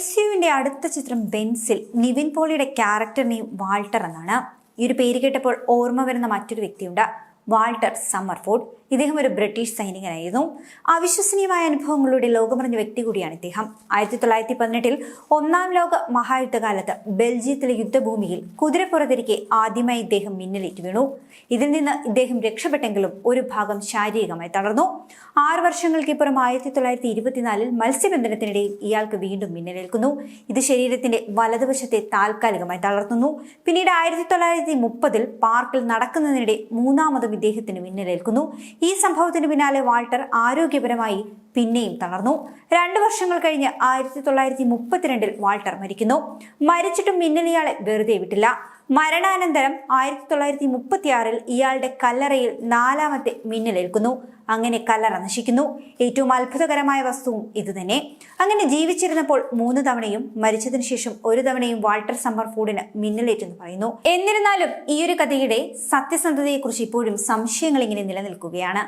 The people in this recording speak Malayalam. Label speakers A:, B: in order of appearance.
A: എൽസിയുവിന്റെ അടുത്ത ചിത്രം ബെൻസിൽ നിവിൻ പോളിയുടെ ക്യാരക്ടർ നെയിം വാൾട്ടർ എന്നാണ്. ഈ ഒരു പേര് കേട്ടപ്പോൾ ഓർമ്മ വരുന്ന മറ്റൊരു വ്യക്തിയുണ്ട്, വാൾട്ടർ സമ്മർഫോർഡ്. ഇദ്ദേഹം ഒരു ബ്രിട്ടീഷ് സൈനികനായിരുന്നു. അവിശ്വസനീയമായ അനുഭവങ്ങളുടെ ലോകമറിഞ്ഞ വ്യക്തി കൂടിയാണ് ഇദ്ദേഹം. 1918 ഒന്നാം ലോക മഹായുദ്ധകാലത്ത് ബെൽജിയത്തിലെ യുദ്ധഭൂമിയിൽ കുതിരപ്പുറത്തിരിക്കെ ആദ്യമായി ഇദ്ദേഹം മിന്നലേറ്റ് വീണു. ഇതിൽ നിന്ന് ഇദ്ദേഹം രക്ഷപ്പെട്ടെങ്കിലും ഒരു ഭാഗം ശാരീരികമായി തളർന്നു. 6 വർഷങ്ങൾക്കിപ്പുറം 1924 മത്സ്യബന്ധനത്തിനിടയിൽ ഇയാൾക്ക് വീണ്ടും മിന്നലേൽക്കുന്നു. ഇത് ശരീരത്തിന്റെ വലതുവശത്തെ താൽക്കാലികമായി തളർത്തുന്നു. പിന്നീട് 1930 പാർക്കിൽ നടക്കുന്നതിനിടെ മൂന്നാമതും ഇദ്ദേഹത്തിന് മിന്നലേൽക്കുന്നു. ഈ സംഭവത്തിന് പിന്നാലെ വാൾട്ടർ ആരോഗ്യപരമായി പിന്നെയും തളർന്നു. 2 വർഷങ്ങൾ കഴിഞ്ഞ് 1932 വാൾട്ടർ മരിക്കുന്നു. മരിച്ചിട്ടും മിന്നൽ ഇയാളെ വെറുതെ വിട്ടില്ല. മരണാനന്തരം 1936 ഇയാളുടെ കല്ലറയിൽ 4ാമത്തെ മിന്നലേൽക്കുന്നു. അങ്ങനെ കല്ലറ നശിക്കുന്നു. ഏറ്റവും അത്ഭുതകരമായ വസ്തുവും ഇതുതന്നെ. അങ്ങനെ ജീവിച്ചിരുന്നപ്പോൾ 3 തവണയും മരിച്ചതിനു ശേഷം 1 തവണയും വാൾട്ടർ സമ്മർഫോർഡിന് മിന്നലേറ്റെന്ന് പറയുന്നു. എന്നിരുന്നാലും ഈ ഒരു കഥയുടെ സത്യസന്ധതയെക്കുറിച്ച് ഇപ്പോഴും സംശയങ്ങൾ ഇങ്ങനെ നിലനിൽക്കുകയാണ്.